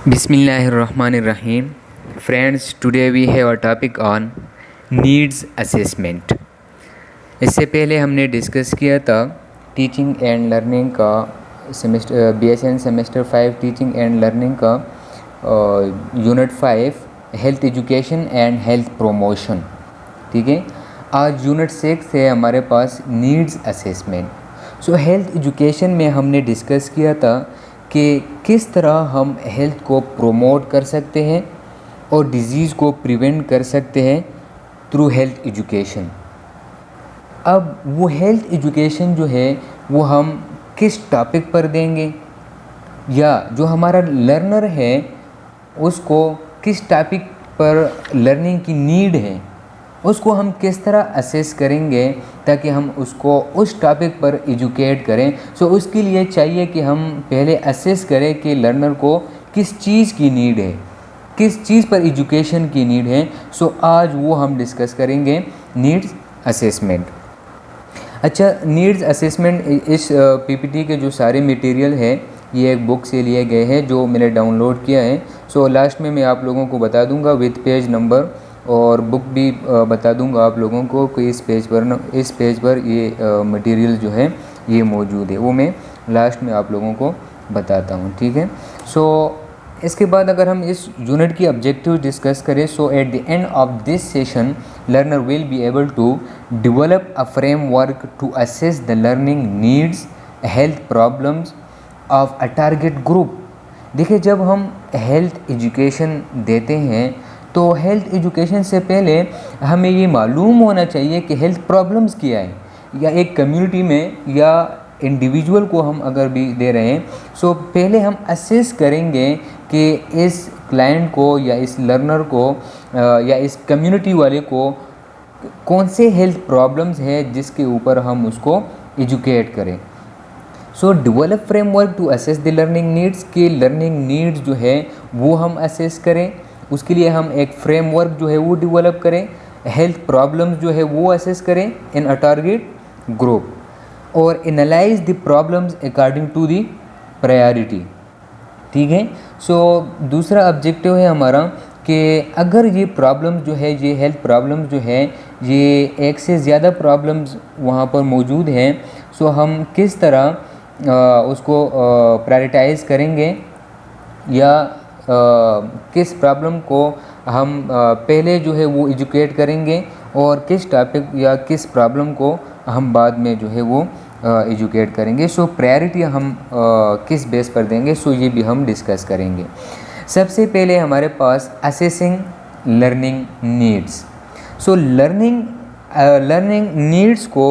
Bismillahirrahmanirrahim. Friends, today we have a topic on needs assessment. इससे पहले हमने discuss किया था टीचिंग एंड लर्निंग का semester BSN semester 5 teaching and learning का unit 5 health education and health promotion. ठीक है, आज यूनिट 6 है हमारे पास needs assessment. So health education में हमने डिस्कस किया था कि किस तरह हम हेल्थ को प्रोमोट कर सकते हैं और डिज़ीज़ को प्रिवेंट कर सकते हैं थ्रू हेल्थ एजुकेशन। अब वो हेल्थ एजुकेशन जो है वो हम किस टॉपिक पर देंगे, या जो हमारा लर्नर है उसको किस टॉपिक पर लर्निंग की नीड है उसको हम किस तरह असेस करेंगे ताकि हम उसको उस टॉपिक पर एजुकेट करें। सो उसके लिए चाहिए कि हम पहले असेस करें कि लर्नर को किस चीज़ की नीड है, किस चीज़ पर एजुकेशन की नीड है। सो आज वो हम डिस्कस करेंगे नीड्स असेसमेंट। अच्छा, नीड्स असेसमेंट इस पीपीटी के जो सारे मटेरियल है ये एक बुक से लिए गए हैं जो मैंने डाउनलोड किया है। सो लास्ट में मैं आप लोगों को बता दूंगा विद पेज नंबर और बुक भी बता दूंगा आप लोगों को कि इस पेज पर ये मटेरियल जो है ये मौजूद है, वो मैं लास्ट में आप लोगों को बताता हूँ। ठीक है, सो इसके बाद अगर हम इस यूनिट की ऑब्जेक्टिव डिस्कस करें, so at the end of this session learner will be able to develop a framework to assess the learning needs health problems of a target group. देखिए, जब हम हेल्थ एजुकेशन देते हैं तो health education से पहले हमें ये मालूम होना चाहिए कि हेल्थ प्रॉब्लम्स क्या है, या एक कम्युनिटी में या इंडिविजुअल को हम अगर भी दे रहे हैं। सो पहले हम असेस करेंगे कि इस क्लाइंट को या इस लर्नर को या इस कम्युनिटी वाले को कौन से हेल्थ प्रॉब्लम्स है जिसके ऊपर हम उसको एजुकेट करें। So develop framework to assess the learning needs, के लर्निंग नीड्स जो है वो हम असेस करें, उसके लिए हम एक फ्रेमवर्क जो है वो डेवलप करें। हेल्थ प्रॉब्लम्स जो है वो असेस करें इन अ टारगेट ग्रुप और analyse the problems according to the priority. ठीक है, सो दूसरा ऑब्जेक्टिव है हमारा कि अगर ये प्रॉब्लम्स जो है, ये हेल्थ प्रॉब्लम्स जो है, ये एक से ज़्यादा प्रॉब्लम्स वहाँ पर मौजूद हैं, सो हम किस तरह उसको प्रायोरिटाइज करेंगे, या किस प्रॉब्लम को हम पहले जो है वो एजुकेट करेंगे और किस टॉपिक या किस प्रॉब्लम को हम बाद में जो है वो एजुकेट करेंगे। सो प्रायोरिटी हम किस बेस पर देंगे, सो ये भी हम डिस्कस करेंगे। सबसे पहले हमारे पास assessing learning needs. So learning needs को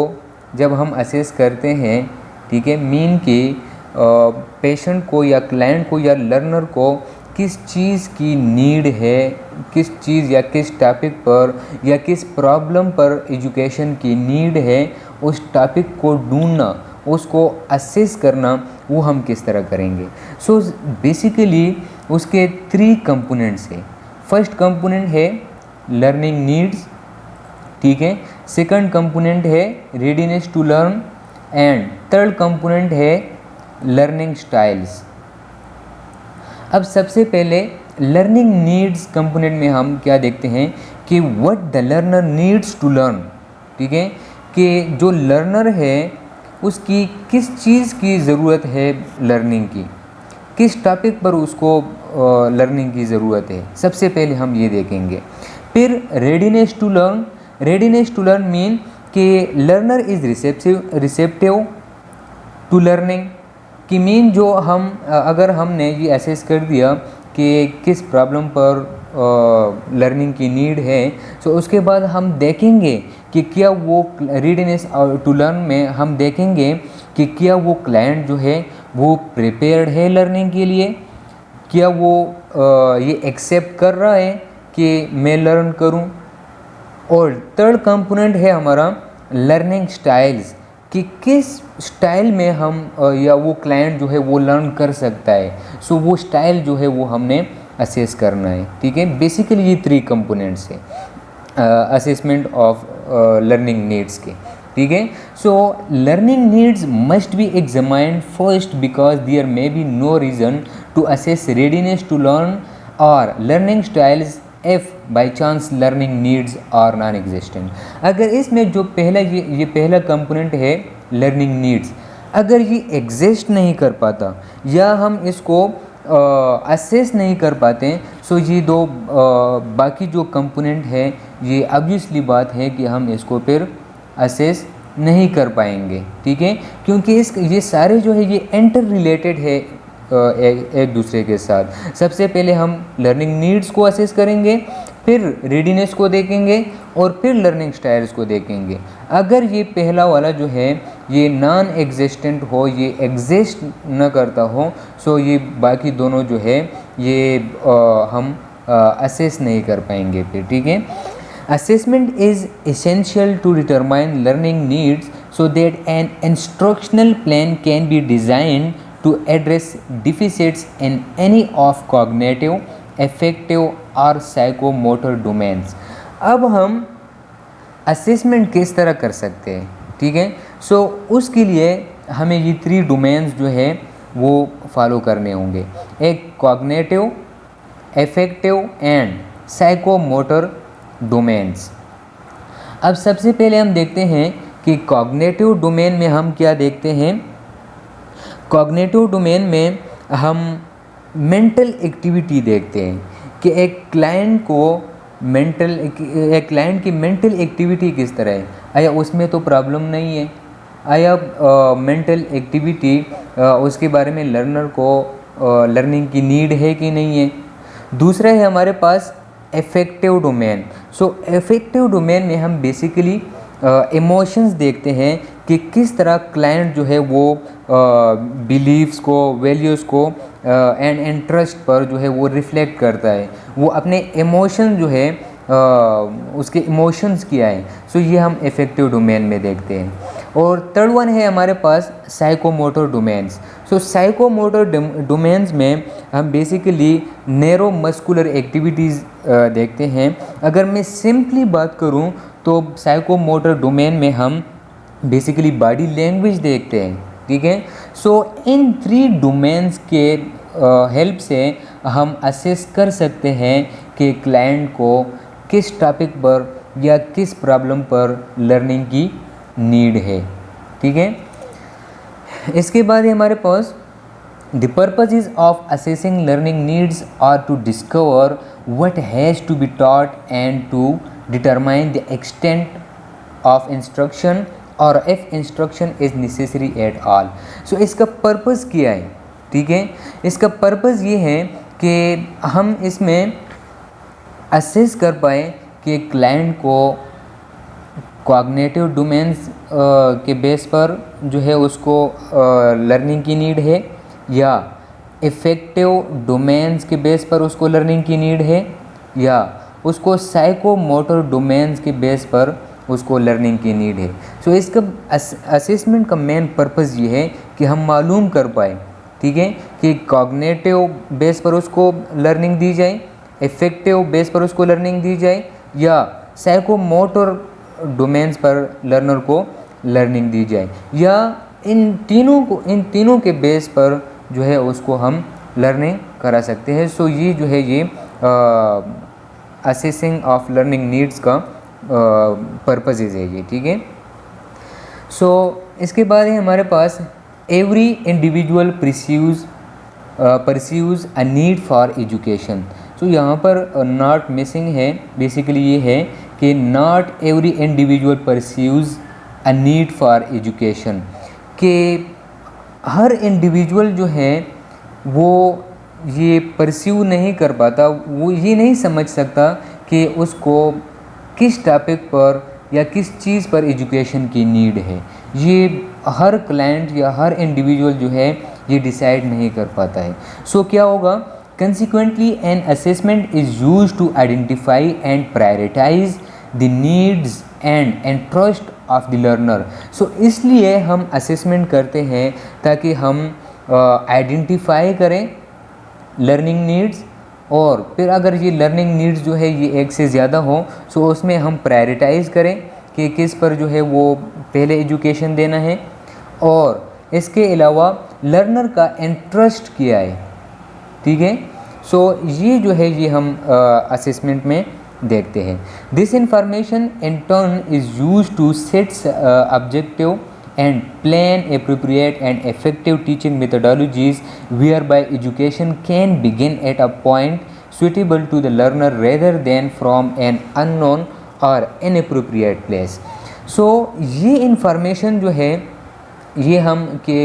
जब हम असेस करते हैं, ठीक है, मीन कि पेशेंट को या क्लाइंट को या लर्नर को किस चीज़ की नीड है, किस चीज़ या किस टॉपिक पर या किस प्रॉब्लम पर एजुकेशन की नीड है, उस टॉपिक को ढूंढना, उसको असेस करना, वो हम किस तरह करेंगे। सो बेसिकली उसके 3 कंपोनेंट्स हैं। फर्स्ट कंपोनेंट है लर्निंग नीड्स, ठीक है, सेकंड कंपोनेंट है readiness to learn and third component है लर्निंग स्टाइल्स। अब सबसे पहले लर्निंग नीड्स कंपोनेंट में हम क्या देखते हैं कि what the learner needs to learn. ठीक है, कि जो लर्नर है उसकी किस चीज़ की ज़रूरत है लर्निंग की, किस टॉपिक पर उसको लर्निंग की ज़रूरत है, सबसे पहले हम ये देखेंगे। फिर रेडीनेस टू लर्न मीन कि learner is receptive to learning, कि मीन जो हम अगर हमने ये असेस कर दिया कि किस प्रॉब्लम पर लर्निंग की नीड है, सो उसके बाद हम देखेंगे कि क्या वो रेडीनेस टू लर्न में हम देखेंगे कि क्या वो क्लाइंट जो है वो प्रिपेयर्ड है लर्निंग के लिए, क्या वो ये एक्सेप्ट कर रहा है कि मैं लर्न करूं। और थर्ड कंपोनेंट है हमारा लर्निंग स्टाइल्स, कि किस स्टाइल में हम या वो क्लाइंट जो है वो लर्न कर सकता है। सो वो स्टाइल जो है वो हमने असेस करना है। ठीक है, बेसिकली ये 3 कंपोनेंट्स है असेसमेंट ऑफ लर्निंग नीड्स के। ठीक है, so learning needs must be examined first because there may be no reason to assess readiness to learn और learning styles if by chance learning needs are non existent. अगर इसमें जो पहला ये पहला कंपोनेंट है लर्निंग नीड्स, अगर ये एग्जिस्ट नहीं कर पाता या हम इसको असेस नहीं कर पाते, सो ये दो बाकी जो कंपोनेंट है ये ऑब्वियसली बात है कि हम इसको फिर असेस नहीं कर पाएंगे, ठीक है, क्योंकि ये सारे जो है ये इंटर रिलेटेड है एक दूसरे के साथ। सबसे पहले हम लर्निंग नीड्स को असेस करेंगे, फिर रेडीनेस को देखेंगे और फिर लर्निंग स्टाइल्स को देखेंगे। अगर ये पहला वाला जो है ये नॉन एग्जिस्टेंट हो, ये एग्जिस्ट न करता हो, सो ये बाकी दोनों जो है ये हम असेस नहीं कर पाएंगे फिर, ठीक है। Assessment is essential to determine learning needs so that an instructional plan can be designed to address deficits in any of cognitive, affective or psychomotor domains। अब हम assessment किस तरह कर सकते हैं, ठीक है। सो उसके लिए हमें ये 3 डोमेन्स जो है वो फॉलो करने होंगे, एक cognitive, affective and psychomotor domains. अब सबसे पहले हम देखते हैं कि कॉग्निटिव डोमेन में हम क्या देखते हैं। कॉग्निटिव डोमेन में हम मेंटल एक्टिविटी देखते हैं कि एक क्लाइंट की मेंटल एक्टिविटी किस तरह है, आया उसमें तो प्रॉब्लम नहीं है, आया मेंटल एक्टिविटी उसके बारे में लर्नर को लर्निंग की नीड है कि नहीं है। दूसरा है हमारे पास एफेक्टिव डोमेन। सो एफेक्टिव डोमेन में हम बेसिकली इमोशंस देखते हैं कि किस तरह क्लाइंट जो है वो बिलीव्स को, वैल्यूज़ को एंड इंटरेस्ट पर जो है वो रिफ्लेक्ट करता है, वो अपने इमोशन जो है उसके इमोशंस क्या है। सो ये हम इफेक्टिव डोमेन में देखते हैं। और थर्ड वन है हमारे पास साइकोमोटर डोमेन्स। सो साइकोमोटर डोमेन्स में हम बेसिकली नैरो मस्कुलर एक्टिविटीज़ देखते हैं। अगर मैं सिंपली बात करूं तो साइकोमोटर डोमेन में हम बेसिकली बॉडी लैंग्वेज देखते हैं, ठीक है। सो इन 3 डोमेन्स के हेल्प से हम असेस कर सकते हैं कि क्लाइंट को किस टॉपिक पर या किस प्रॉब्लम पर लर्निंग की नीड है, ठीक है। इसके बाद हमारे पास the purpose is of assessing learning needs are to discover what has to be taught and to determine the extent of instruction और if instruction is necessary at all. So इसका पर्पज़ क्या है, ठीक है। इसका पर्पज़ ये है कि हम इसमें असेस कर पाए कि क्लाइंट को कॉग्निटिव डोमेन्स के बेस पर जो है उसको लर्निंग की नीड है, या इफ़ेक्टिव डोमेन्स के बेस पर उसको लर्निंग की नीड है, या उसको साइकोमोटर डोमेन्स के बेस पर उसको लर्निंग की नीड है। सो इसका असेसमेंट का मेन पर्पज़ ये है कि हम मालूम कर पाए, ठीक है, कि कॉग्निटिव बेस पर उसको लर्निंग दी जाए, इफ़ेक्टिव बेस पर उसको लर्निंग दी जाए, या साइकोमोटर डोमेन्स पर लर्नर को लर्निंग दी जाए, या इन तीनों के बेस पर जो है उसको हम लर्निंग करा सकते हैं। सो ये जो है ये असेसिंग ऑफ लर्निंग नीड्स का पर्पजेज है ये, ठीक है। सो इसके बाद है हमारे पास every individual pursues a need for education. So यहाँ पर नॉट मिसिंग है, बेसिकली ये है कि not every individual pursues a need for education, कि हर इंडिविजुअल जो है वो ये परस्यू नहीं कर पाता, वो ये नहीं समझ सकता कि उसको किस टॉपिक पर या किस चीज़ पर एजुकेशन की नीड है। ये हर क्लाइंट या हर इंडिविजुअल जो है ये डिसाइड नहीं कर पाता है। सो क्या होगा, consequently an assessment is used to identify and prioritize the needs and interest of the learner. So इसलिए हम असेसमेंट करते हैं ताकि हम आइडेंटिफाई करें लर्निंग नीड्स, और फिर अगर ये लर्निंग नीड्स जो है ये एक से ज़्यादा हो सो उसमें हम प्रायोरिटाइज़ करें कि किस पर जो है वो पहले एजुकेशन देना है, और इसके अलावा लर्नर का इंटरेस्ट क्या है, ठीक है। सो ये जो है ये हम असेसमेंट में देखते हैं। This information in turn is use two sets objective and plan appropriate and effective teaching methodologies whereby education can begin at a point suitable to the learner rather than from an unknown or inappropriate place. So ये information जो है ये हम के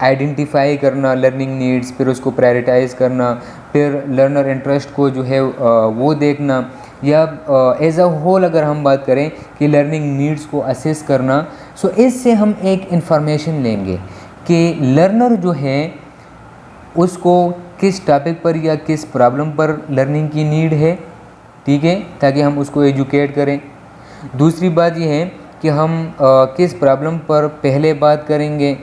identify करना learning needs, फिर उसको prioritise करना, फिर लर्नर इंटरेस्ट को जो है वो देखना, या एज अ होल अगर हम बात करें कि लर्निंग नीड्स को असेस करना। सो इससे हम एक इंफॉर्मेशन लेंगे कि लर्नर जो है उसको किस टॉपिक पर या किस प्रॉब्लम पर लर्निंग की नीड है, ठीक है, ताकि हम उसको एजुकेट करें। दूसरी बात यह है कि हम किस प्रॉब्लम पर पहले बात करेंगे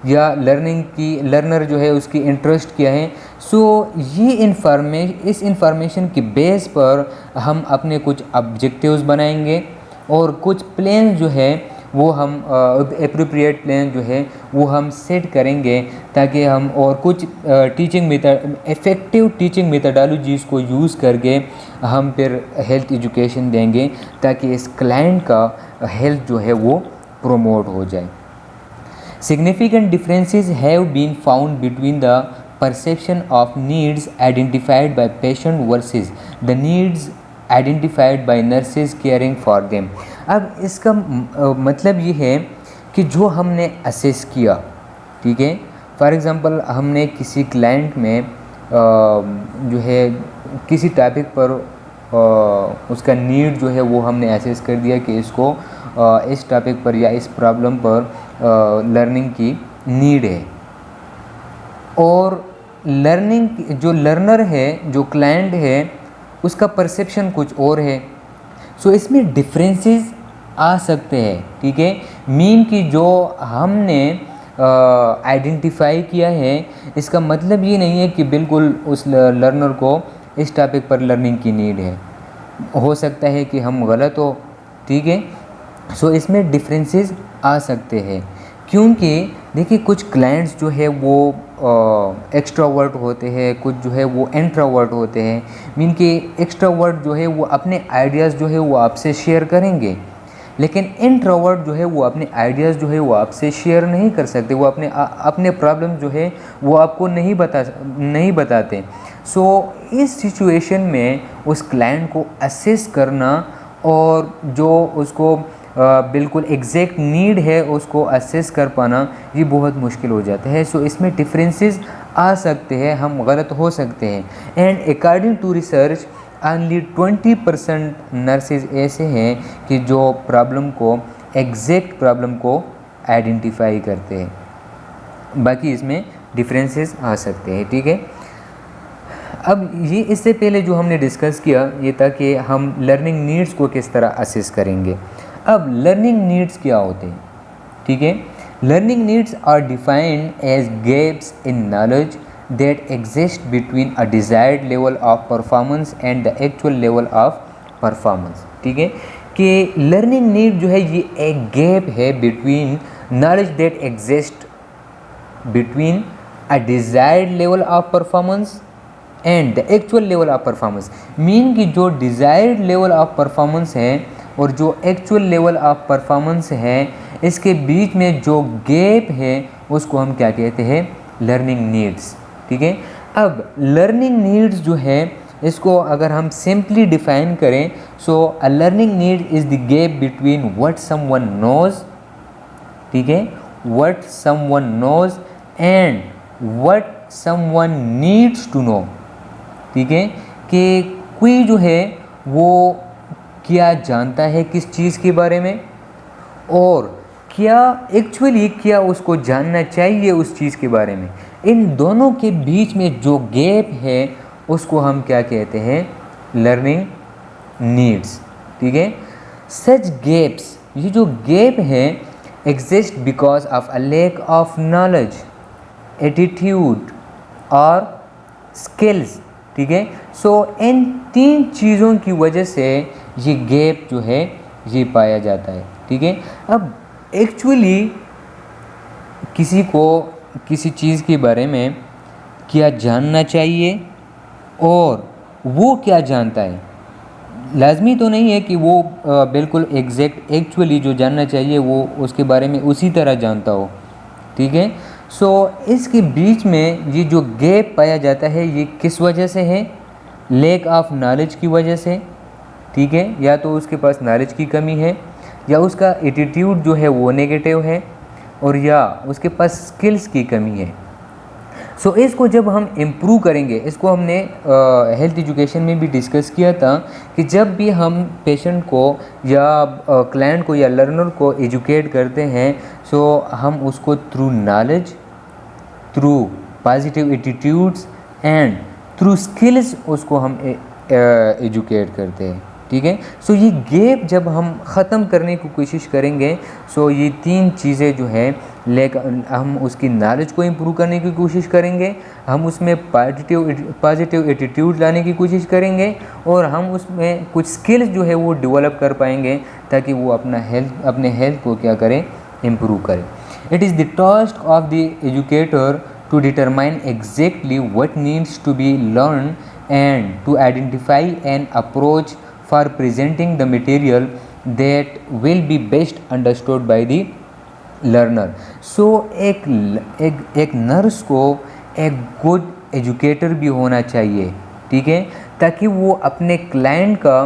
या लर्नर जो है उसकी इंटरेस्ट क्या है। सो ये इस इंफॉर्मेशन की बेस पर हम अपने कुछ ऑब्जेक्टिव्स बनाएंगे और कुछ प्लान जो है वो हम एप्रोप्रिएट प्लान जो है वो हम सेट करेंगे, ताकि हम और कुछ इफ़ेक्टिव टीचिंग मेथडोलॉजीज़ को यूज़ करके हम फिर हेल्थ एजुकेशन देंगे, ताकि इस क्लाइंट का हेल्थ जो है वो प्रोमोट हो जाए। Significant differences have been found between the perception of needs identified by patient versus the needs identified by nurses caring for them. अब इसका मतलब ये है कि जो हमने असेस किया, ठीक है, फॉर एग्ज़ाम्पल हमने किसी क्लाइंट में जो है किसी टॉपिक पर उसका नीड जो है वो हमने असेस कर दिया कि इसको इस टॉपिक पर या इस प्रॉब्लम पर लर्निंग की नीड है, और जो लर्नर है, जो क्लाइंट है, उसका परसेप्शन कुछ और है। सो इसमें डिफरेंसेस आ सकते हैं, ठीक है। मीन कि जो हमने आइडेंटिफाई किया है इसका मतलब ये नहीं है कि बिल्कुल उस लर्नर को इस टॉपिक पर लर्निंग की नीड है, हो सकता है कि हम गलत हो, ठीक है। सो इसमें डिफरेंसेस आ सकते हैं, क्योंकि देखिए कुछ क्लाइंट्स जो है वो एक्स्ट्रावर्ट होते हैं, कुछ जो है वो इंट्रोवर्ट होते हैं। मीन कि एक्स्ट्रावर्ट जो है वो अपने आइडियाज़ जो है वो आपसे शेयर करेंगे, लेकिन इंट्रोवर्ट जो है वो अपने आइडियाज़ जो है वो आपसे शेयर नहीं कर सकते, वो अपने प्रॉब्लम जो है वो आपको नहीं बताते। सो इस सिचुएशन में उस क्लाइंट को असेस करना और जो उसको बिल्कुल एग्जैक्ट नीड है उसको असेस कर पाना ये बहुत मुश्किल हो जाता है। सो इसमें डिफरेंसेस आ सकते हैं, हम गलत हो सकते हैं। And according to research only 20% nurses ऐसे हैं कि जो एग्जैक्ट प्रॉब्लम को आइडेंटिफाई करते हैं, बाकी इसमें डिफरेंसेस आ सकते हैं, ठीक है। अब ये इससे पहले जो हमने डिस्कस किया ये था कि हम लर्निंग नीड्स को किस तरह असेस करेंगे। अब लर्निंग नीड्स क्या होते हैं, ठीक है। Learning needs are defined as gaps in knowledge that exist between a desired level of performance and the actual level of performance, ठीक है। कि लर्निंग नीड जो है ये एक गैप है between knowledge that exist between a desired level of performance and the actual level of performance. Mean कि जो डिज़ायर्ड लेवल ऑफ परफॉर्मेंस है और जो एक्चुअल लेवल ऑफ परफॉर्मेंस है इसके बीच में जो गैप है उसको हम क्या कहते हैं, लर्निंग नीड्स, ठीक है। अब लर्निंग नीड्स जो है इसको अगर हम सिंपली डिफाइन करें, so a learning need is the gap between what someone knows, ठीक है, what someone knows and what someone needs to know, ठीक है। कि कोई जो है वो क्या जानता है किस चीज़ के बारे में और क्या उसको जानना चाहिए उस चीज़ के बारे में, इन दोनों के बीच में जो गैप है उसको हम क्या कहते हैं, लर्निंग नीड्स, ठीक है। सच गैप्स, ये जो गैप है exist because of a lack of knowledge, attitude और स्किल्स, ठीक है। सो इन 3 चीज़ों की वजह से ये गैप जो है ये पाया जाता है, ठीक है। अब एक्चुअली किसी को किसी चीज़ के बारे में क्या जानना चाहिए और वो क्या जानता है। लाजमी तो नहीं है कि वो बिल्कुल एग्जैक्ट एक्चुअली जो जानना चाहिए वो उसके बारे में उसी तरह जानता हो, ठीक है। सो इसके बीच में ये जो गैप पाया जाता है ये किस वजह से है, लैक ऑफ नॉलेज की वजह से, ठीक है। या तो उसके पास नॉलेज की कमी है, या उसका एटीट्यूड जो है वो नेगेटिव है, और या उसके पास स्किल्स की कमी है। सो इसको जब हम इम्प्रूव करेंगे, इसको हमने हेल्थ एजुकेशन में भी डिस्कस किया था कि जब भी हम पेशेंट को या क्लाइंट को या लर्नर को एजुकेट करते हैं, सो हम उसको through knowledge, through positive attitudes and through skills उसको हम एजुकेट करते हैं, ठीक है। सो ये गैप जब हम ख़त्म करने की कोशिश करेंगे, सो ये तीन चीज़ें जो है हम उसकी नॉलेज को इम्प्रूव करने की कोशिश करेंगे, हम उसमें पॉजिटिव एटीट्यूड लाने की कोशिश करेंगे, और हम उसमें कुछ स्किल्स जो है वो डेवलप कर पाएंगे ताकि वो अपने हेल्थ को क्या करें, इम्प्रूव करें। It is the task of the educator to determine exactly what needs to be learn and to identify an approach for presenting the material that will be best understood by the learner. So एक nurse को एक good educator भी होना चाहिए, ठीक है, ताकि वो अपने क्लाइंट का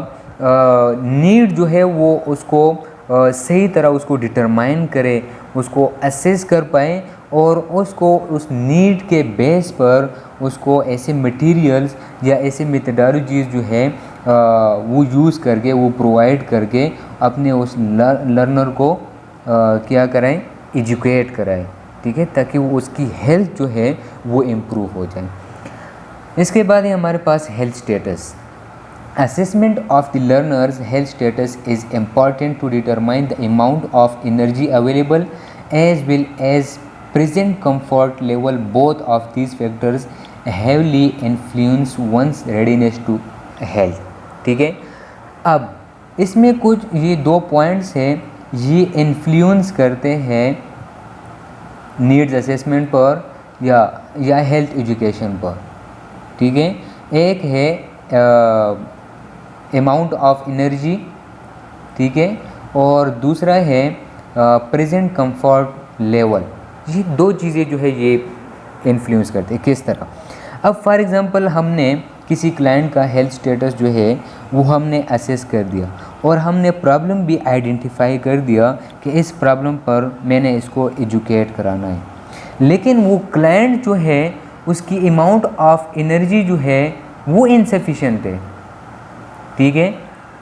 नीड जो है वो उसको सही तरह उसको डिटरमाइन करे, उसको असेस कर पाए, और उसको उस नीड के बेस पर उसको ऐसे मटेरियल्स या ऐसे मेथडोलॉजीज़ जो है वो यूज़ करके, वो प्रोवाइड करके अपने उस लर्नर को क्या कराएं, एजुकेट कराएं, ठीक है, ताकि वो उसकी हेल्थ जो है वो इम्प्रूव हो जाए। इसके बाद है हमारे पास health status. Assessment of the learner's health status is important to determine the amount of energy available as well as present comfort level. Both of these factors heavily influence one's readiness to health, ठीक है। अब इसमें कुछ ये दो points हैं, ये influence करते हैं नीड्स असेसमेंट पर या हेल्थ एजुकेशन पर, ठीक है। एक है अमाउंट ऑफ एनर्जी, ठीक है, और दूसरा है प्रेजेंट कंफर्ट लेवल। ये दो चीज़ें जो है ये इन्फ्लुएंस करते हैं। किस तरह? अब फॉर एग्ज़ाम्पल हमने किसी क्लाइंट का हेल्थ स्टेटस जो है वो हमने असेस कर दिया, और हमने प्रॉब्लम भी आइडेंटिफाई कर दिया कि इस प्रॉब्लम पर मैंने इसको एजुकेट कराना है, लेकिन वो क्लाइंट जो है उसकी अमाउंट ऑफ एनर्जी जो है वो इनसफिशेंट है, ठीक है।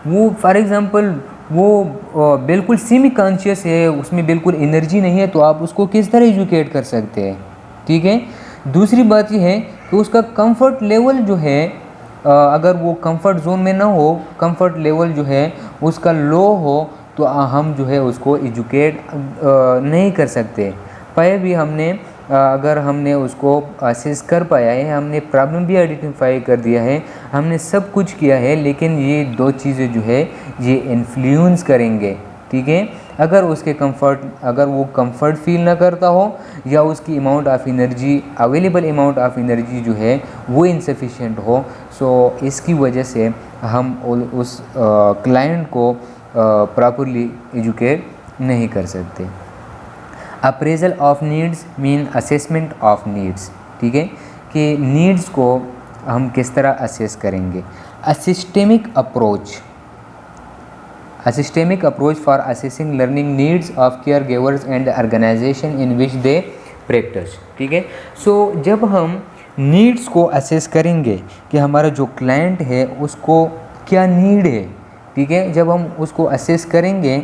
वो फॉर एग्ज़ाम्पल वो बिल्कुल सेमी कॉन्शियस है, उसमें बिल्कुल एनर्जी नहीं है, तो आप उसको किस तरह एजुकेट कर सकते हैं, ठीक है। दूसरी बात ये है कि उसका कंफर्ट लेवल जो है अगर वो कंफर्ट जोन में ना हो, कंफर्ट लेवल जो है उसका लो हो, तो हम जो है उसको एजुकेट नहीं कर सकते। पहले भी हमने अगर हमने उसको असेस कर पाया है, हमने प्रॉब्लम भी आइडेंटिफाई कर दिया है, हमने सब कुछ किया है, लेकिन ये दो चीज़ें जो है ये इन्फ्लुएंस करेंगे, ठीक है। अगर वो कंफर्ट फील ना करता हो, या उसकी amount of energy, available amount of energy जो है वो इनसफिशिएंट हो, सो इसकी वजह से हम उस क्लाइंट को प्रॉपरली एजुकेट नहीं कर सकते। Appraisal of needs mean assessment of needs, ठीक है, कि नीड्स को हम किस तरह असेस करेंगे। A systemic approach for assessing learning needs of care givers and organization in which they practice, ठीक है। सो जब हम नीड्स को असेस करेंगे कि हमारा जो क्लाइंट है उसको क्या नीड है, ठीक है, जब हम उसको असेस करेंगे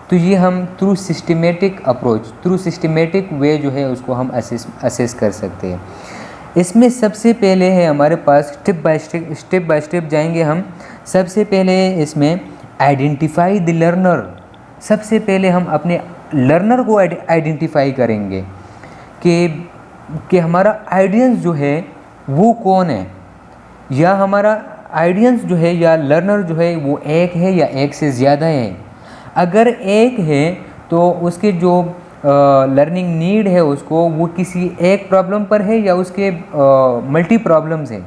तो ये हम through systematic approach, through systematic way जो है उसको हम असेस कर सकते हैं। इसमें सबसे पहले है हमारे पास स्टेप बाय स्टेप जाएंगे हम। सबसे पहले इसमें आइडेंटिफाई द लर्नर। सबसे पहले हम अपने लर्नर को आइडेंटिफाई करेंगे कि हमारा ऑडियंस जो है वो कौन है, या हमारा ऑडियंस जो है या लर्नर जो है वो एक है या एक से ज़्यादा है। अगर एक है तो उसके जो लर्निंग नीड है उसको, वो किसी एक प्रॉब्लम पर है या उसके मल्टी प्रॉब्लम्स हैं,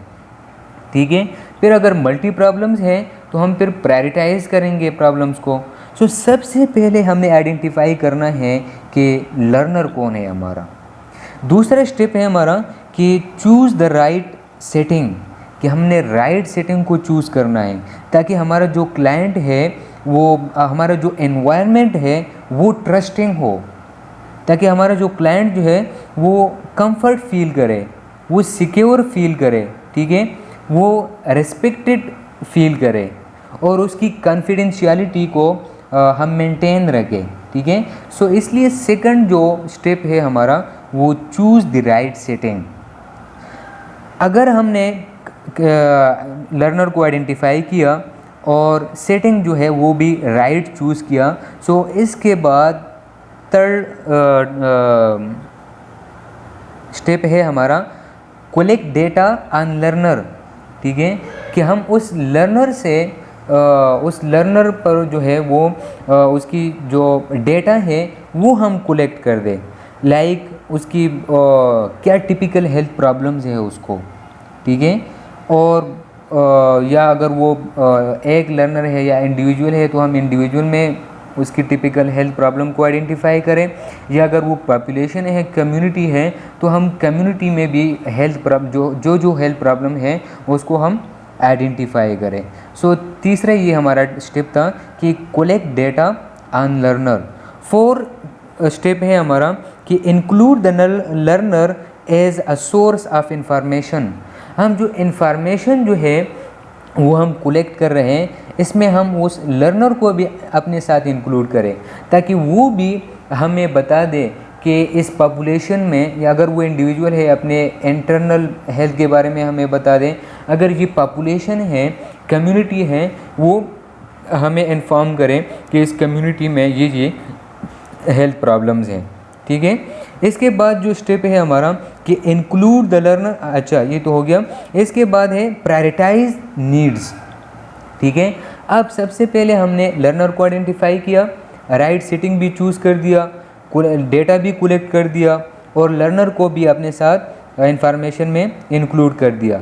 ठीक है। फिर अगर मल्टी प्रॉब्लम्स हैं तो हम फिर प्रायोरिटाइज करेंगे प्रॉब्लम्स को। सो सबसे पहले हमें आइडेंटिफाई करना है कि लर्नर कौन है हमारा। दूसरा स्टेप है हमारा कि चूज़ द राइट सेटिंग, कि हमने राइट सेटिंग को चूज़ करना है ताकि हमारा जो क्लाइंट है वो हमारा जो एनवायरनमेंट है वो ट्रस्टिंग हो, ताकि हमारा जो क्लाइंट जो है वो कंफर्ट फील करे, वो सिक्योर फील करे, ठीक है, वो रिस्पेक्टेड फील करे और उसकी कॉन्फिडेंशियलिटी को हम मेंटेन रखें, ठीक है। सो इसलिए सेकंड जो स्टेप है हमारा वो चूज़ द राइट सेटिंग। अगर हमने लर्नर को आइडेंटिफाई किया और सेटिंग जो है वो भी राइट चूज़ किया, सो इसके बाद थर्ड स्टेप है हमारा कलेक्ट डेटा ऑन लर्नर, ठीक है, कि हम उस लर्नर से उस लर्नर पर जो है वो उसकी जो डेटा है वो हम कलेक्ट कर दें, लाइक उसकी क्या टिपिकल हेल्थ प्रॉब्लम्स है उसको, ठीक है। और या अगर वो एक लर्नर है या इंडिविजुअल है तो हम इंडिविजुअल में उसकी टिपिकल हेल्थ प्रॉब्लम को आइडेंटिफाई करें, या अगर वो पॉपुलेशन है, कम्युनिटी है, तो हम कम्युनिटी में भी हेल्थ जो हेल्थ प्रॉब्लम है उसको हम आइडेंटिफाई करें। सो तीसरा ये हमारा स्टेप था कि collect data on learner. Fourth step है हमारा कि include the learner as a source of information. हम जो इन्फॉर्मेशन जो है वो हम कलेक्ट कर रहे हैं, इसमें हम उस लर्नर को भी अपने साथ इंक्लूड करें ताकि वो भी हमें बता दे कि इस पॉपुलेशन में, या अगर वो इंडिविजुअल है अपने इंटरनल हेल्थ के बारे में हमें बता दें, अगर ये पॉपुलेशन है, कम्युनिटी है, वो हमें इन्फॉर्म करें कि इस कम्युनिटी में ये हेल्थ प्रॉब्लम्स हैं, ठीक है। इसके बाद जो स्टेप है हमारा कि इंक्लूड द लर्नर, अच्छा ये तो हो गया। इसके बाद है प्रायोरिटाइज नीड्स, ठीक है। अब सबसे पहले हमने लर्नर को आइडेंटिफाई किया, राइट सेटिंग भी चूज़ कर दिया, डेटा भी कलेक्ट कर दिया और लर्नर को भी अपने साथ इंफॉर्मेशन में इंक्लूड कर दिया।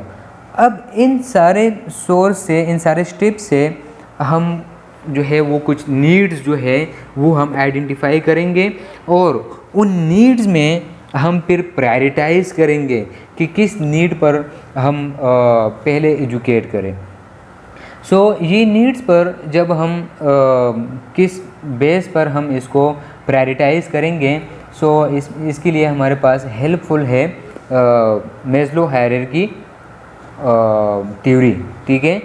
अब इन सारे सोर्स से, इन सारे स्टेप से हम जो है वो कुछ नीड्स जो है वो हम आइडेंटिफाई करेंगे और उन नीड्स में हम फिर प्रायोरिटाइज करेंगे कि किस नीड पर हम पहले एजुकेट करें। सो ये नीड्स पर जब हम किस बेस पर हम इसको प्रायोरिटाइज करेंगे, सो इसके लिए हमारे पास हेल्पफुल है मेस्लो हायरार्की थ्योरी, ठीक है।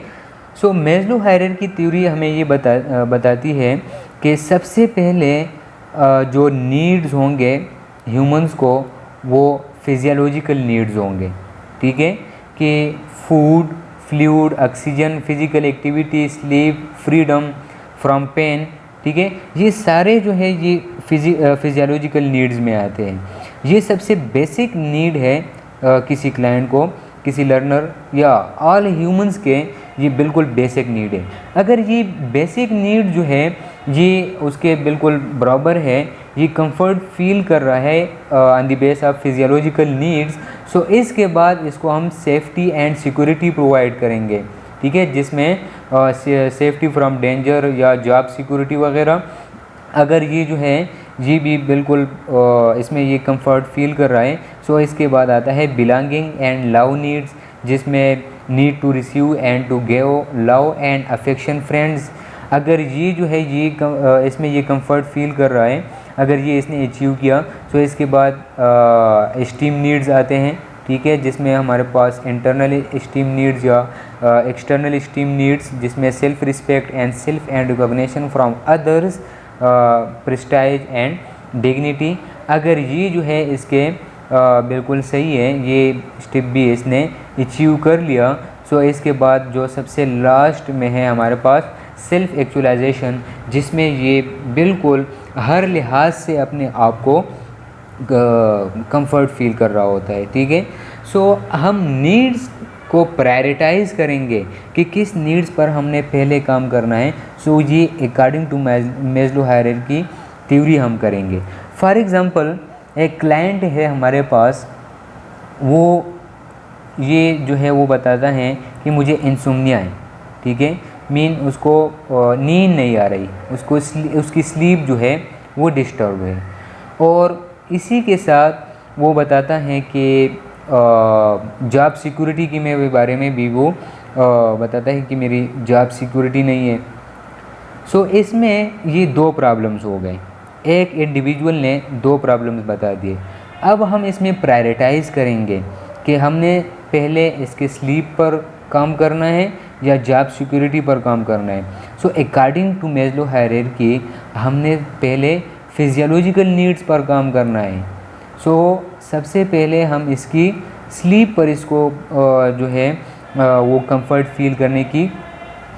सो मेस्लो हायरार्की थ्योरी हमें ये बताती है कि सबसे पहले जो नीड्स होंगे ह्यूमंस को वो फिजियोलॉजिकल नीड्स होंगे, ठीक है, कि food, fluid, oxygen, physical activity, sleep, freedom from pain, ठीक है, ये सारे जो है ये फिजियोलॉजिकल नीड्स में आते हैं। ये सबसे बेसिक नीड है किसी क्लाइंट को, किसी लर्नर या ऑल ह्यूमंस के ये बिल्कुल बेसिक नीड है। अगर ये बेसिक नीड जो है ये उसके बिल्कुल बराबर है, ये कंफर्ट फील कर रहा है on the base of physiological needs, so इसके बाद इसको हम सेफ्टी एंड सिक्योरिटी प्रोवाइड करेंगे, ठीक है, जिसमें सेफ्टी फ्रॉम डेंजर या जॉब सिक्योरिटी वगैरह। अगर ये जो है ये भी बिल्कुल इसमें ये कंफर्ट फील कर रहा है, सो इसके बाद आता है बिलोंगिंग एंड लव नीड्स, जिसमें need to receive and to give love and affection friends. अगर ये जो है ये इसमें ये कंफर्ट फील कर रहा है, अगर ये इसने अचीव किया, सो इसके बाद एस्टीम नीड्स आते हैं, ठीक है, जिसमें हमारे पास इंटरनल एस्टीम नीड्स या एक्सटर्नल एस्टीम नीड्स, जिसमें self respect and self and recognition from others, prestige and dignity. अगर ये जो है इसके बिल्कुल सही है, ये स्टेप भी इसने अचीव कर लिया, सो इसके बाद जो सबसे लास्ट में है हमारे पास सेल्फ एक्चुअलाइजेशन, जिसमें ये बिल्कुल हर लिहाज से अपने आप को कंफर्ट फील कर रहा होता है, ठीक है। सो हम नीड्स को प्रायोरिटाइज करेंगे कि किस नीड्स पर हमने पहले काम करना है, सो ये according to Maslow hierarchy theory हम करेंगे। फॉर एग्ज़ाम्पल एक क्लाइंट है हमारे पास, वो ये जो है वो बताता है कि मुझे इंसोम्निया है, ठीक है, मीन उसको नींद नहीं आ रही, उसको उसकी स्लीप जो है वो डिस्टर्ब है। और इसी के साथ वो बताता है कि जॉब सिक्योरिटी की में बारे में भी वो बताता है कि मेरी जॉब सिक्योरिटी नहीं है। सो इसमें ये दो प्रॉब्लम्स हो गए, एक इंडिविजुअल ने दो प्रॉब्लम्स बता दिए। अब हम इसमें प्रायोरिटाइज़ करेंगे कि हमने पहले इसके स्लीप पर काम करना है या जॉब सिक्योरिटी पर काम करना है। So according to Maslow hierarchy हमने पहले फिजियोलॉजिकल नीड्स पर काम करना है। सो सबसे पहले हम इसकी स्लीप पर इसको जो है वो कंफर्ट फील करने की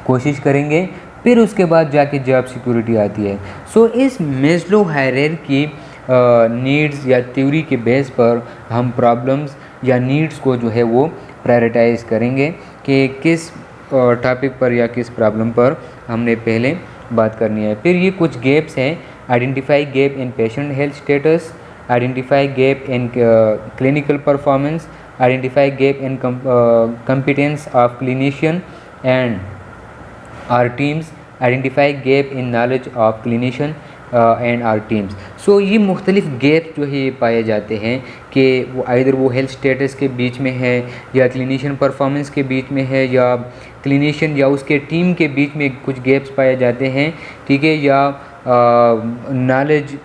कोशिश करेंगे, फिर उसके बाद जाके जॉब सिक्योरिटी आती है। सो इस मैस्लो हायरार्की नीड्स या थ्योरी के बेस पर हम प्रॉब्लम्स या नीड्स को जो है वो प्रायोरिटाइज करेंगे कि किस टॉपिक पर या किस प्रॉब्लम पर हमने पहले बात करनी है। फिर ये कुछ गैप्स हैं, identify gap in patient health status, identify gap in clinical performance, identify gap in competence of clinician and or teams, identify gap in knowledge of clinician and or teams. So ये मुख्तलिफ gap जो है ये पाए जाते हैं कि वो आइदर वो हेल्थ स्टेटस के बीच में है या क्लिनिशियन परफॉर्मेंस के बीच में है या क्लिनिशियन या उसके टीम के बीच में कुछ गैप्स पाए जाते हैं, ठीक है, या नॉलेज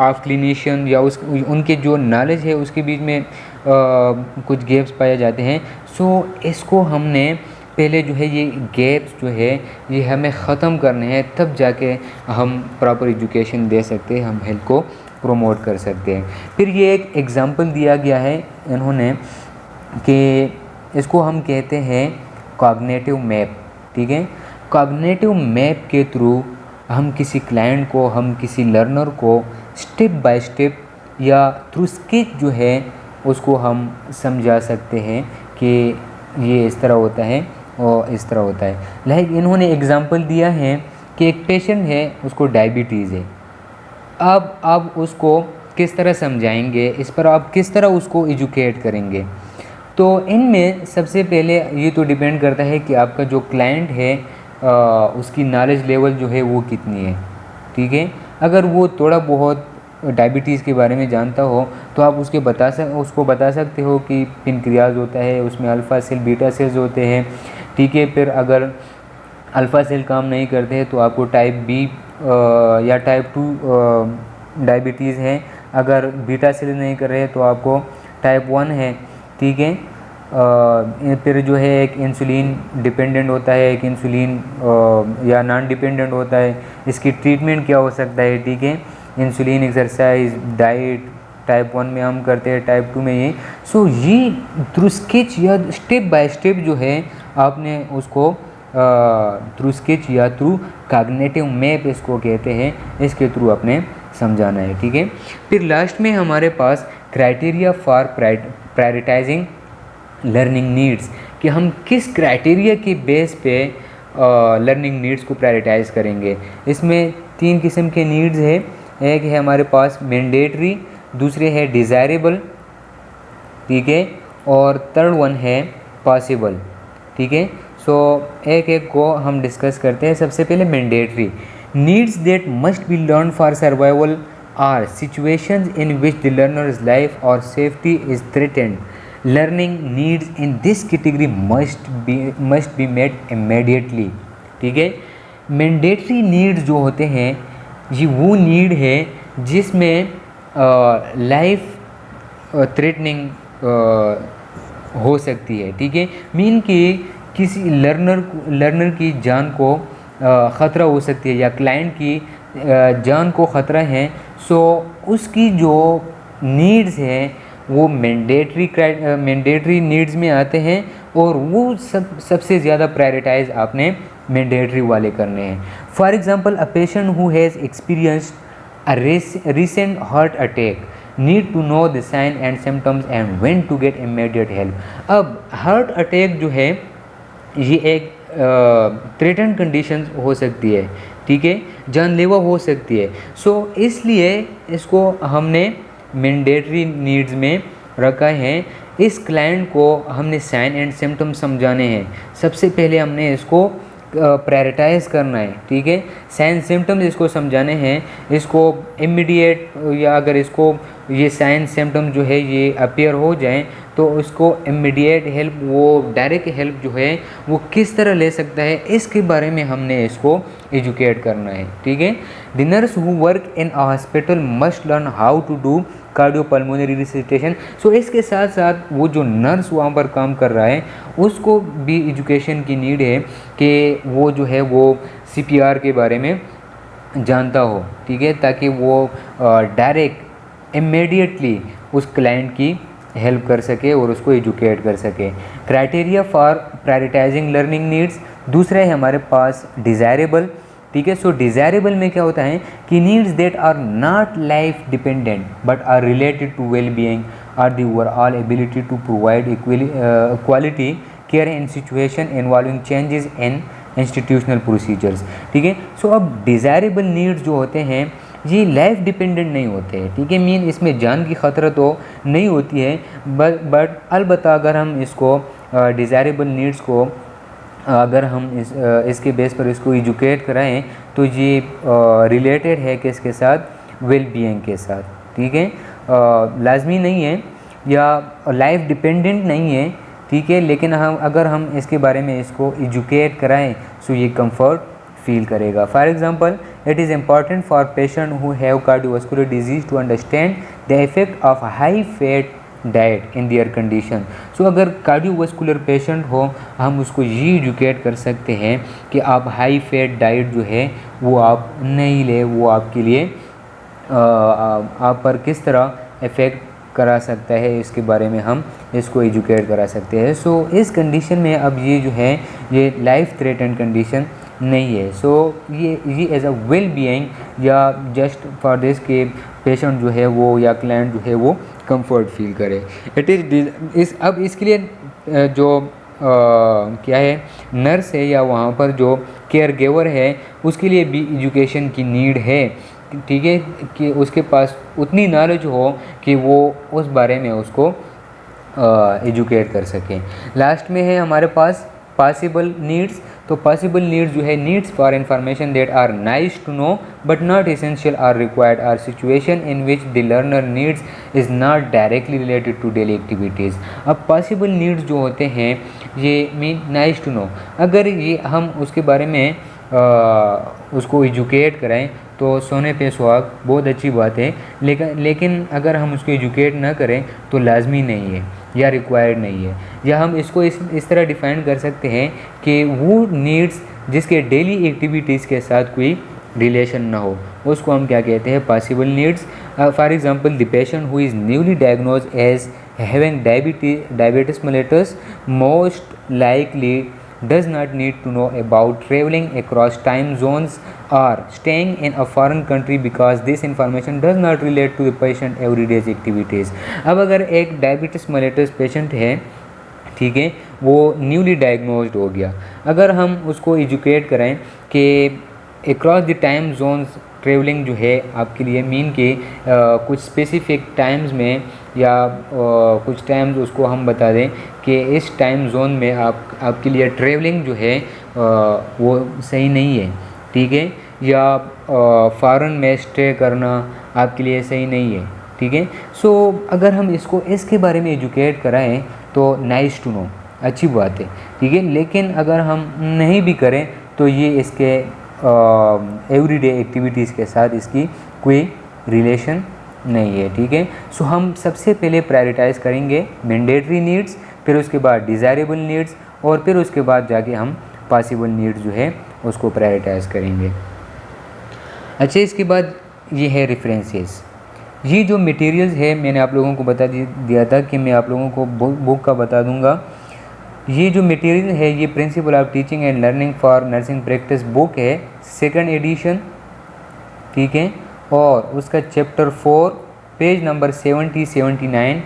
ऑफ क्लिनिशियन या उनके जो नॉलेज है उसके बीच में कुछ गैप्स पाए जाते हैं। सो इसको हमने पहले जो है ये गैप्स जो है ये हमें ख़त्म करने हैं, तब जाके हम प्रॉपर एजुकेशन दे सकते हैं, हम हेल्थ को प्रमोट कर सकते हैं। फिर ये एक एग्ज़ाम्पल दिया गया है इन्होंने कि इसको हम कहते हैं कॉग्निटिव मैप, ठीक है। कॉग्निटिव मैप के थ्रू हम किसी क्लाइंट को, हम किसी लर्नर को स्टेप बाय स्टेप या थ्रू स्केच जो है उसको हम समझा सकते हैं कि ये इस तरह होता है और इस तरह होता है। लाइक इन्होंने एग्ज़ाम्पल दिया है कि एक पेशेंट है, उसको डायबिटीज़ है। अब आप उसको किस तरह समझाएंगे, इस पर आप किस तरह उसको एजुकेट करेंगे। तो इनमें सबसे पहले ये तो डिपेंड करता है कि आपका जो क्लाइंट है उसकी नॉलेज लेवल जो है वो कितनी है, ठीक है। अगर वो थोड़ा बहुत डायबिटीज़ के बारे में जानता हो तो आप उसको बता सकते हो कि पेनक्रियाज होता है, उसमें अल्फ़ा सेल बीटा सेल्स होते हैं, ठीक है। फिर अगर अल्फ़ा सेल काम नहीं करते हैं तो आपको टाइप बी या टाइप 2 डायबिटीज़ है, अगर बीटा सेल नहीं कर रहे तो आपको टाइप 1 है, ठीक है। फिर जो है एक इंसुलिन डिपेंडेंट होता है, एक इंसुलिन या नॉन डिपेंडेंट होता है, इसकी ट्रीटमेंट क्या हो सकता है, ठीक है। इंसुलिन, एक्सरसाइज, डाइट टाइप 1 में हम करते हैं, टाइप 2 में ये। सो ये थ्रू स्केच या स्टेप बाय स्टेप जो है आपने उसको थ्रू स्केच या थ्रू कॉग्निटिव मैप इसको कहते हैं, इसके थ्रू आपने समझाना है, ठीक है। फिर लास्ट में हमारे पास criteria for prioritizing learning needs, कि हम किस क्राइटेरिया के बेस पे लर्निंग नीड्स को प्रायोरिटाइज करेंगे। इसमें 3 किस्म के नीड्स है, एक है हमारे पास मैंडेटरी, दूसरे है डिज़ायरेबल, ठीक है, और थर्ड वन है पॉसिबल, ठीक है। सो एक एक को हम डिस्कस करते हैं। सबसे पहले mandatory needs that must be learn for survival or situations in which the learner's life और safety is threatened. Learning needs in this category must be met immediately, ठीक है। मैंडेटरी नीड्स जो होते हैं ये वो नीड है जिसमें लाइफ थ्रेटनिंग हो सकती है, ठीक है। मीन कि किसी लर्नर की जान को ख़तरा हो सकती है या क्लाइंट की जान को ख़तरा है। सो उसकी जो नीड्स हैं वो मैंडेटरी नीड्स में आते हैं और वो सबसे ज़्यादा प्रायोरिटाइज आपने मैंडेटरी वाले करने हैं। For example a patient who has experienced a recent heart attack need to know the sign and symptoms and when to get immediate help। अब हार्ट अटैक जो है ये एक थ्रेटन कंडीशंस हो सकती है, ठीक है, जानलेवा हो सकती है। सो इसलिए इसको हमने मैंडेटरी नीड्स में रखा है। इस क्लाइंट को हमने साइन एंड सिम्टम्स समझाने हैं। सबसे पहले हमने इसको प्रायोरिटाइज़ करना है, ठीक है। साइन सिम्टम्स इसको समझाने हैं, इसको इमीडिएट, या अगर इसको ये साइन सिम्टम जो है ये अपीयर हो जाएं तो उसको इमीडिएट हेल्प, वो डायरेक्ट हेल्प जो है वो किस तरह ले सकता है, इसके बारे में हमने इसको एजुकेट करना है, ठीक है। The nurse who work in a hospital must learn how to do cardiopulmonary resuscitation. So इसके साथ साथ वो जो नर्स वहाँ पर काम कर रहा है उसको भी एजुकेशन की नीड है कि वो जो है वो CPR के बारे में जानता हो, ठीक है, ताकि वो डायरेक्ट इमीडिएटली उस क्लाइंट की हेल्प कर सके और उसको एजुकेट कर सके। Criteria for prioritizing learning needs, दूसरा है हमारे पास डिज़ायरेबल, ठीक है। सो डिज़ायरेबल में क्या होता है कि needs that are not life dependent but are related to well being are the overall ability to provide quality care in situation involving changes in institutional procedures, ठीक है। सो अब डिज़ायरेबल नीड्स जो होते हैं ये लाइफ डिपेंडेंट नहीं होते हैं, ठीक है, मीन इसमें जान की खतरा तो नहीं होती है, बट अलबत्ता अगर हम इसको डिज़ायरेबल नीड्स को अगर हम इसके बेस पर इसको एजुकेट कराएं तो ये रिलेटेड है किसके साथ, वेल बीइंग के साथ, ठीक है। लाजमी नहीं है या लाइफ डिपेंडेंट नहीं है, ठीक है, लेकिन अगर हम इसके बारे में इसको एजुकेट कराएं सो ये कंफर्ट फील करेगा। For example, it is important for patient who have cardiovascular disease to understand the effect of high fat diet in their condition. So अगर कार्डियोवास्कुलर पेशेंट हो हम उसको ये एजुकेट कर सकते हैं कि आप हाई फैट डाइट जो है वो आप नहीं ले, वो आपके लिए आप पर किस तरह इफ़ेक्ट करा सकता है, इसके बारे में हम इसको एजुकेट करा सकते हैं। सो इस कंडीशन में अब ये जो है ये लाइफ थ्रेटन कंडीशन नहीं है। सो ये एज अ वेल बीइंग या जस्ट फॉर दिस के पेशेंट जो है वो या क्लाइंट जो है वो कंफर्ट फील करे। इट इज़ अब इसके लिए जो क्या है नर्स है या वहाँ पर जो केयर गिवर है उसके लिए भी एजुकेशन की नीड है, ठीक है, कि उसके पास उतनी नॉलेज हो कि वो उस बारे में उसको एजुकेट कर सकें। लास्ट में है हमारे पास पॉसिबल नीड्स। तो पॉसिबल नीड्स जो है needs for information that are nice to know but not essential are required are situation in which the learner needs is not directly related to daily activities. अब possible needs जो होते हैं ये mean nice to no, अगर ये हम उसके बारे में उसको एजुकेट कराएं तो सोने पे सुहाग बहुत अच्छी बात है, लेकिन अगर हम उसको एजुकेट ना करें तो लाजमी नहीं है या रिक्वायर्ड नहीं है। या हम इसको इस तरह डिफ़ाइन कर सकते हैं कि वो नीड्स जिसके डेली एक्टिविटीज़ के साथ कोई रिलेशन ना हो उसको हम क्या कहते हैं, possible needs. For example, the patient who is newly diagnosed as having diabetes mellitus most likely does not need to know about traveling across time zones or staying in a foreign country because this information does not relate to the patient everyday activities। अब अगर एक diabetes mellitus patient है, ठीक है, वो newly diagnosed हो गया, अगर हम उसको एजुकेट करें कि across the time zones travelling जो है आपके लिए मीन के कुछ स्पेसिफिक टाइम्स में या कुछ टाइम्स उसको हम बता दें कि इस टाइम जोन में आपके लिए ट्रेवलिंग जो है वो सही नहीं है, ठीक है, या फॉरेन में स्टे करना आपके लिए सही नहीं है, ठीक है। सो अगर हम इसको इसके बारे में एजुकेट कराएं तो नाइस टू नो, अच्छी बात है, ठीक है, लेकिन अगर हम नहीं भी करें तो ये इसके एवरीडे एक्टिविटीज़ के साथ इसकी कोई रिलेशन नहीं है, ठीक है। सो हम सबसे पहले प्रायोरिटाइज़ करेंगे मैंडेटरी नीड्स, फिर उसके बाद डिज़ायरेबल नीड्स और फिर उसके बाद जाके हम पॉसिबल नीड्स जो है उसको प्रायोरिटाइज़ करेंगे। अच्छा, इसके बाद ये है रेफरेंसेस। ये जो मटेरियल्स है मैंने आप लोगों को बता दिया था कि मैं आप लोगों को बुक का बता दूंगा। ये जो मटेरियल है ये principle of teaching and learning for nursing practice book है, 2nd एडिशन, ठीक है, और उसका चैप्टर 4 पेज नंबर 70, 79,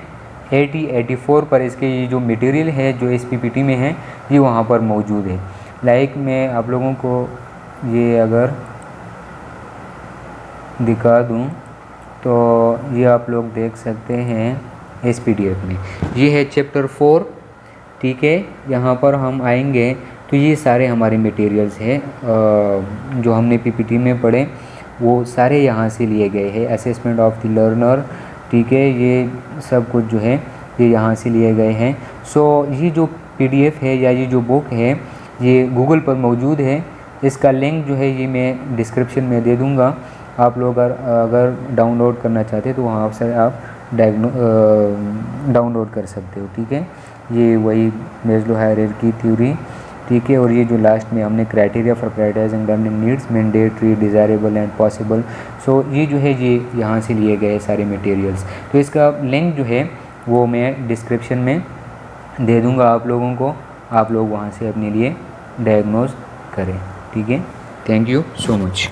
80, 84 पर इसके ये जो मटेरियल है जो इस PPT में है ये वहाँ पर मौजूद है। लाइक मैं आप लोगों को ये अगर दिखा दूं तो ये आप लोग देख सकते हैं इस PDF में। ये है चैप्टर 4, ठीक है। यहाँ पर हम आएंगे तो ये सारे हमारे मटेरियल्स हैं जो हमने PPT में पढ़े, वो सारे यहाँ से लिए गए हैं। असेसमेंट ऑफ द लर्नर, ठीक है, ये सब कुछ जो है ये यहाँ से लिए गए हैं। सो ये जो PDF है या ये जो बुक है ये गूगल पर मौजूद है। इसका लिंक जो है ये मैं डिस्क्रिप्शन में दे दूँगा। आप लोग अगर डाउनलोड करना चाहते हैं तो वहाँ से आप डाउनलोड कर सकते हो, ठीक है। ये वही मेस्लो हायरार्की थ्योरी, ठीक है। और ये जो लास्ट में हमने criteria for prioritizing learning needs, mandatory, desirable and possible, so ये जो है ये यहाँ से लिए गए सारे मटेरियल्स। तो इसका लिंक जो है वो मैं डिस्क्रिप्शन में दे दूँगा आप लोगों को, आप लोग वहाँ से अपने लिए डायग्नोज करें, ठीक है। Thank you so much.